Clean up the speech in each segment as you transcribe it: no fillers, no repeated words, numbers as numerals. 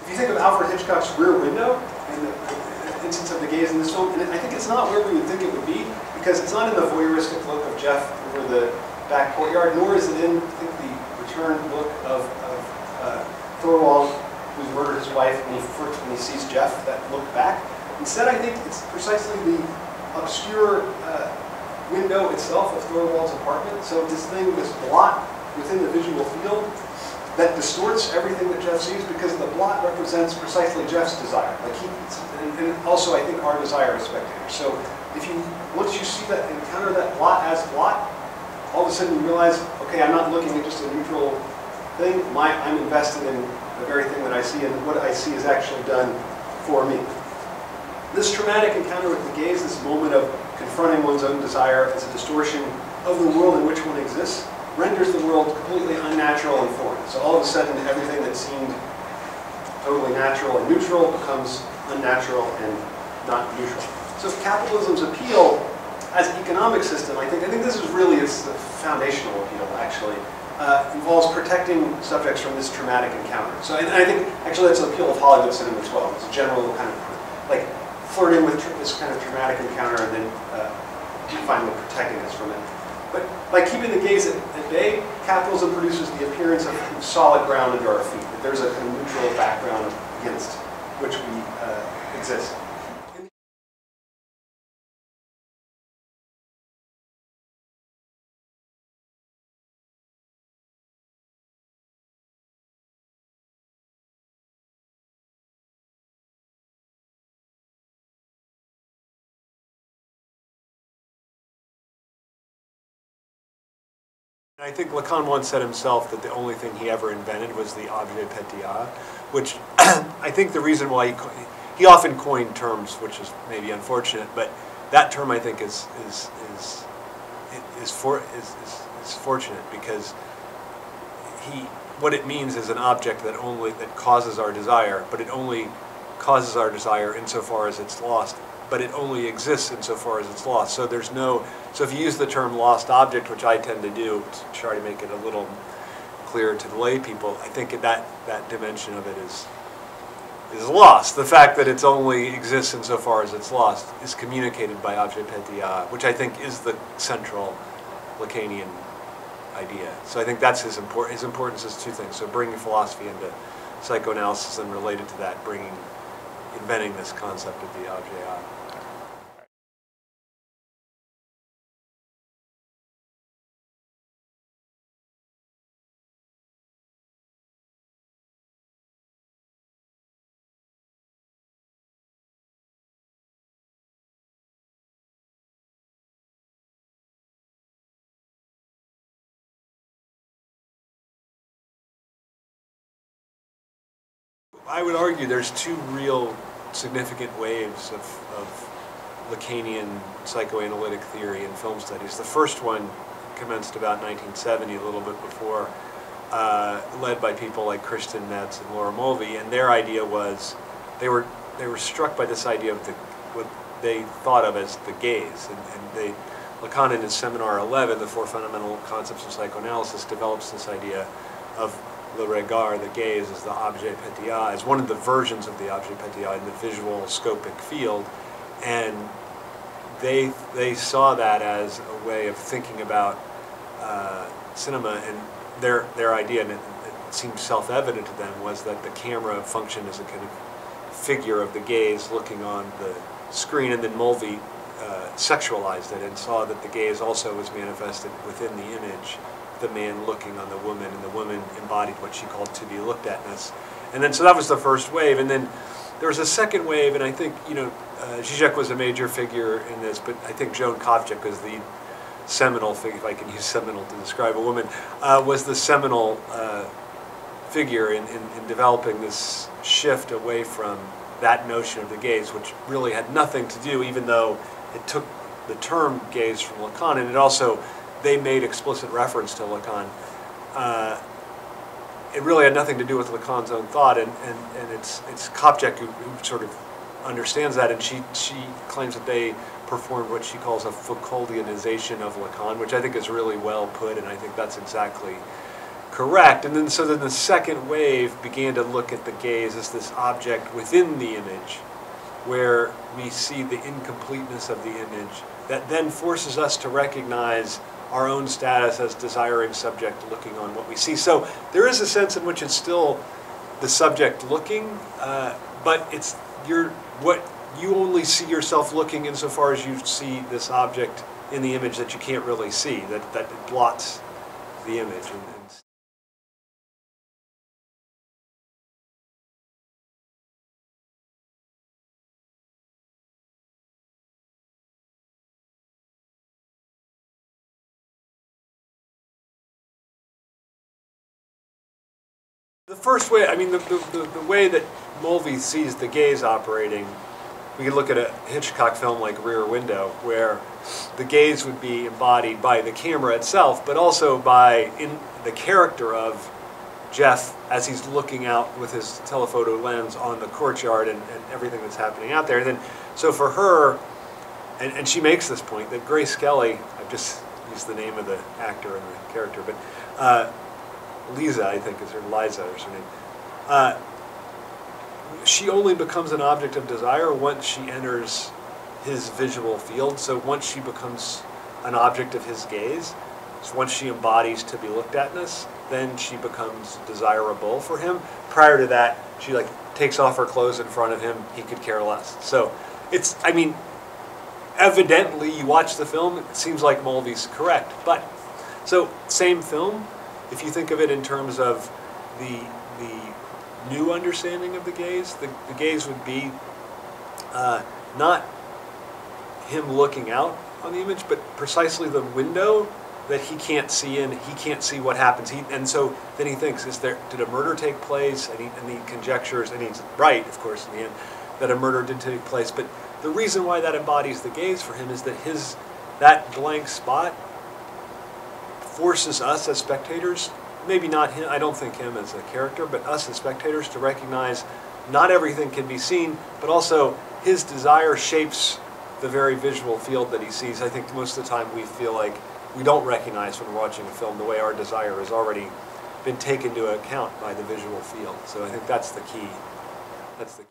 if you think of Alfred Hitchcock's Rear Window, and the instance of the gaze in this film, and I think it's not where we would think it would be, because it's not in the voyeuristic look of Jeff over the back courtyard, nor is it in, I think, the returned look of Thorwald, who's murdered his wife, when he sees Jeff, that look back. Instead, I think it's precisely the obscure window itself of Thorwald's apartment. So this thing, this blot within the visual field that distorts everything that Jeff sees, because the blot represents precisely Jeff's desire. Like and also I think our desire as spectators. So once you see that, encounter that blot as blot, all of a sudden you realize, okay, I'm not looking at just a neutral thing. I'm invested in the very thing that I see, and what I see is actually done for me. This traumatic encounter with the gaze, this moment of confronting one's own desire as a distortion of the world in which one exists, renders the world completely unnatural and foreign. So all of a sudden, everything that seemed totally natural and neutral becomes unnatural and not neutral. So capitalism's appeal as an economic system, I think this is really its foundational appeal, actually, involves protecting subjects from this traumatic encounter. So, and I think actually that's the appeal of Hollywood cinema as well. It's a general kind of like flirting with this kind of traumatic encounter and then finally protecting us from it. But by keeping the gaze at bay, capitalism produces the appearance of solid ground under our feet. That there's a kind of neutral background against which we exist. I think Lacan once said himself that the only thing he ever invented was the objet petit, which I think the reason why he often coined terms, which is maybe unfortunate, but that term I think is fortunate, because what it means is an object that causes our desire, but it only causes our desire insofar as it's lost. But it only exists insofar as it's lost. So so if you use the term lost object, which I tend to do to try to make it a little clearer to the lay people, I think that dimension of it is lost. The fact that it only exists insofar as it's lost is communicated by objet petit, which I think is the central Lacanian idea. So I think that's his importance is two things. So bringing philosophy into psychoanalysis, and related to that, inventing this concept of the objet. I would argue there's two real significant waves of Lacanian psychoanalytic theory in film studies. The first one commenced about 1970, a little bit before, led by people like Christian Metz and Laura Mulvey, and their idea was they were struck by this idea of what they thought of as the gaze, and Lacan in his seminar 11, The Four Fundamental Concepts of Psychoanalysis, develops this idea of le regard, the gaze, as the objet petit, as one of the versions of the objet petit in the visual scopic field, and they saw that as a way of thinking about cinema, and their idea, and it seemed self-evident to them, was that the camera functioned as a kind of figure of the gaze looking on the screen, and then Mulvey sexualized it and saw that the gaze also was manifested within the image, the man looking on the woman, and the woman embodied what she called to be looked atness. And then, so that was the first wave, and then there was a second wave, and I think, Zizek was a major figure in this, but I think Joan Kovtchik was the seminal figure, if I can use seminal to describe a woman, was the seminal figure in developing this shift away from that notion of the gaze, which really had nothing to do, even though it took the term gaze from Lacan, and it also, they made explicit reference to Lacan. It really had nothing to do with Lacan's own thought, and it's Kopchak who sort of understands that, and she claims that they performed what she calls a Foucauldianization of Lacan, which I think is really well put, and I think that's exactly correct. And then so then the second wave began to look at the gaze as this object within the image, where we see the incompleteness of the image, that then forces us to recognize our own status as desiring subject looking on what we see. So there is a sense in which it's still the subject looking, but it's what you only see yourself looking insofar as you see this object in the image that you can't really see, that it blots the image. The first way, I mean, the way that Mulvey sees the gaze operating, we could look at a Hitchcock film like Rear Window, where the gaze would be embodied by the camera itself, but also by the character of Jeff as he's looking out with his telephoto lens on the courtyard and everything that's happening out there. And then, so for her, and she makes this point, that Grace Kelly, I've just used the name of the actor and the character, but Lisa, I think, is her, Liza is her name. She only becomes an object of desire once she enters his visual field. So once she becomes an object of his gaze, so once she embodies to be looked at-ness, then she becomes desirable for him. Prior to that, she like takes off her clothes in front of him. He could care less. So it's, I mean, evidently you watch the film, it seems like Mulvey's correct. But, so same film, if you think of it in terms of the new understanding of the gaze, the gaze would be not him looking out on the image, but precisely the window that he can't see in. He can't see what happens. And so then he thinks, did a murder take place? And he conjectures, and he's right, of course, in the end, that a murder did take place. But the reason why that embodies the gaze for him is that that blank spot forces us as spectators, maybe not him, I don't think him as a character, but us as spectators to recognize not everything can be seen, but also his desire shapes the very visual field that he sees. I think most of the time we feel like we don't recognize when we're watching a film the way our desire has already been taken into account by the visual field. So I think that's the key. That's the key.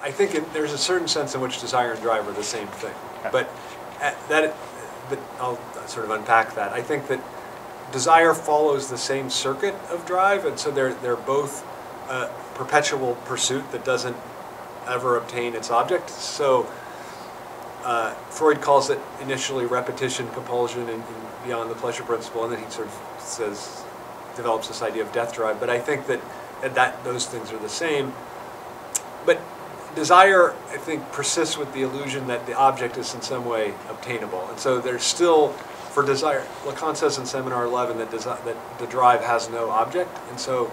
I think there's a certain sense in which desire and drive are the same thing, but I'll sort of unpack that. I think that desire follows the same circuit of drive, and so they're both perpetual pursuit that doesn't ever obtain its object. So Freud calls it initially repetition, compulsion, and beyond the pleasure principle, and then he sort of develops this idea of death drive. But I think that those things are the same. But desire, I think, persists with the illusion that the object is in some way obtainable. And so there's still, for desire, Lacan says in Seminar 11 that the drive has no object. And so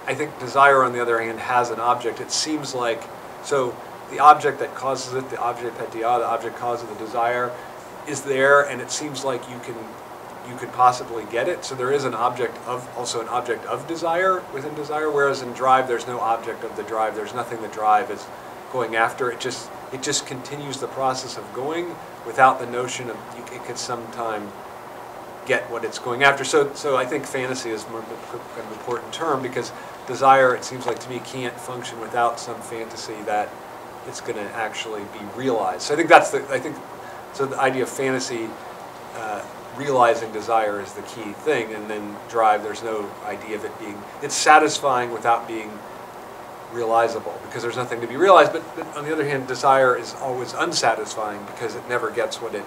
I think desire, on the other hand, has an object. It seems like, so the object that causes it, the objet petit, the object cause of the desire, is there, and it seems like you could possibly get it. So there is also an object of desire within desire, whereas in drive there's no object of the drive. There's nothing the drive is going after. It just continues the process of going without the notion of it could sometime get what it's going after. So I think fantasy is more an important term, because desire, it seems like to me, can't function without some fantasy that it's going to actually be realized. So I think so the idea of fantasy realizing desire is the key thing, and then drive, there's no idea of it being, it's satisfying without being realizable, because there's nothing to be realized. But on the other hand, desire is always unsatisfying because it never gets what it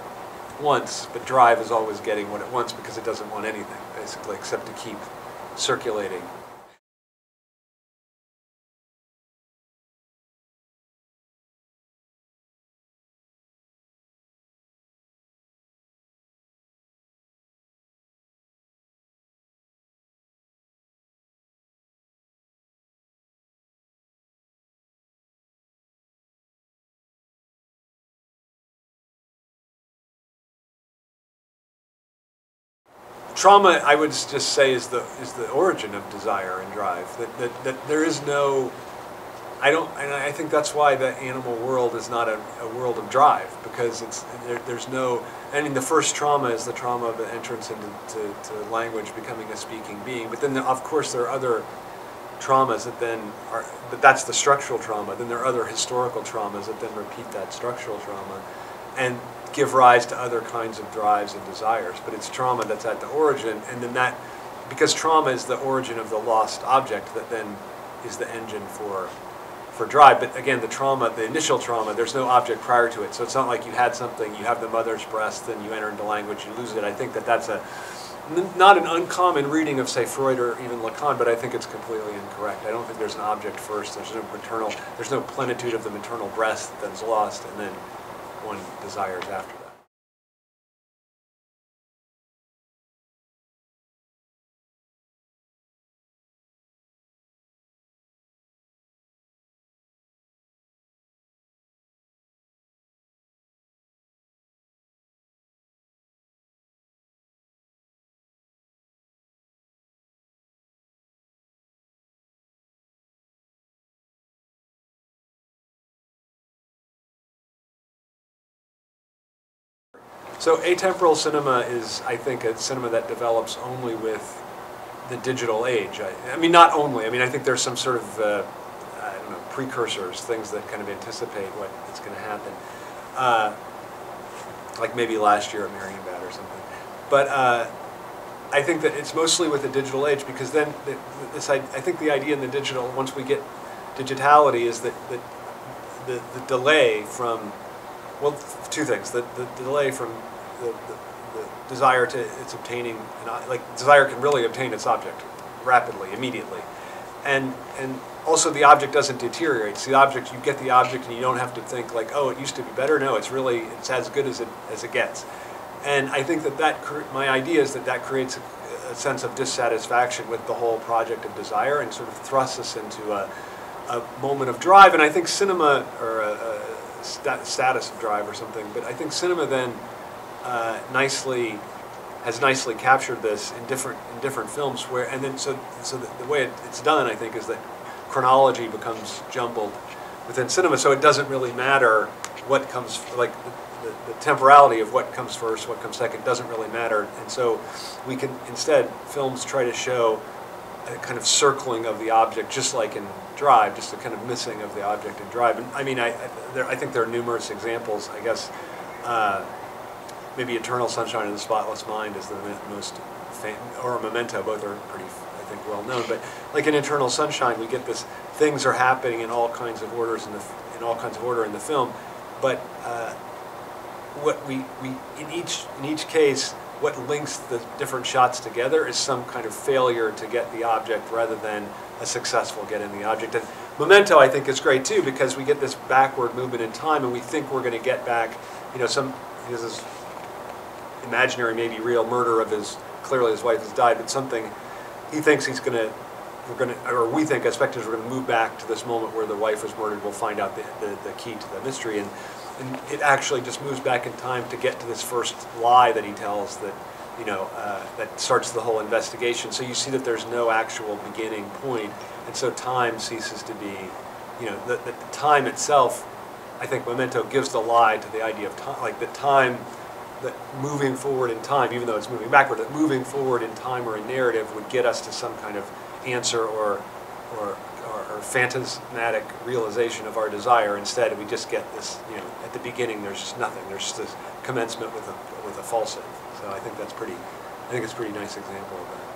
wants, but drive is always getting what it wants because it doesn't want anything, basically, except to keep circulating. trauma, I would just say, is the origin of desire and drive. That there is no, and I think that's why the animal world is not a world of drive, because there's no. I mean, the first trauma is the trauma of the entrance into language, becoming a speaking being. But then, of course, there are other traumas that then are. But that's the structural trauma. Then there are other historical traumas that then repeat that structural trauma, and give rise to other kinds of drives and desires. But it's trauma that's at the origin, and then that, because trauma is the origin of the lost object, that then is the engine for drive. But again, the trauma, the initial trauma, there's no object prior to it. So it's not like you had something, you have the mother's breast, then you enter into language, you lose it. I think that's not an uncommon reading of, say, Freud or even Lacan, but I think it's completely incorrect. I don't think there's an object first. There's no plenitude of the maternal breast that's lost, and then one desires after that. So atemporal cinema is, I think, a cinema that develops only with the digital age. I mean, not only. I mean, I think there's some sort of, I don't know, precursors, things that kind of anticipate what is going to happen. Like maybe last year at Marienbad or something. But I think that it's mostly with the digital age, because then I think the idea in the digital, once we get digitality, is that the delay from, well, two things. The delay from the desire to its obtaining, like desire can really obtain its object rapidly, immediately. And also the object doesn't deteriorate. It's the object, you get the object and you don't have to think like, oh, it used to be better. No, it's as good as it gets. And I think my idea is that creates a sense of dissatisfaction with the whole project of desire, and sort of thrusts us into a moment of drive. And I think cinema, or a status of drive or something, but I think cinema then has nicely captured this in different films, so the way it's done, I think, is that chronology becomes jumbled within cinema, so it doesn't really matter what comes, like the temporality of what comes first, what comes second, doesn't really matter. And so we can, instead, films try to show a kind of circling of the object, just like in Drive, just a kind of missing of the object in Drive. And I mean, I think there are numerous examples. I guess maybe Eternal Sunshine of the Spotless Mind is the most famous, or Memento. Both are pretty, I think, well known. But like in Eternal Sunshine, we get this: things are happening in all kinds of orders in all kinds of order in the film, but what we in each case, what links the different shots together is some kind of failure to get the object rather than a successful getting the object. And Memento, I think, is great too, because we get this backward movement in time, and we think we're going to get back, this imaginary, maybe real murder of clearly his wife has died, but something he thinks or we think as spectators we're going to move back to this moment where the wife was murdered. We'll find out the key to the mystery, and it actually just moves back in time to get to this first lie that he tells that, that starts the whole investigation. So you see that there's no actual beginning point, and so time ceases to be, the time itself. I think Memento gives the lie to the idea of time, like the time, that moving forward in time, even though it's moving backward, that moving forward in time or in narrative would get us to some kind of answer or phantasmatic realization of our desire. Instead, we just get this, at the beginning there's just nothing. There's just this commencement with a falsehood. So I think it's a pretty nice example of that.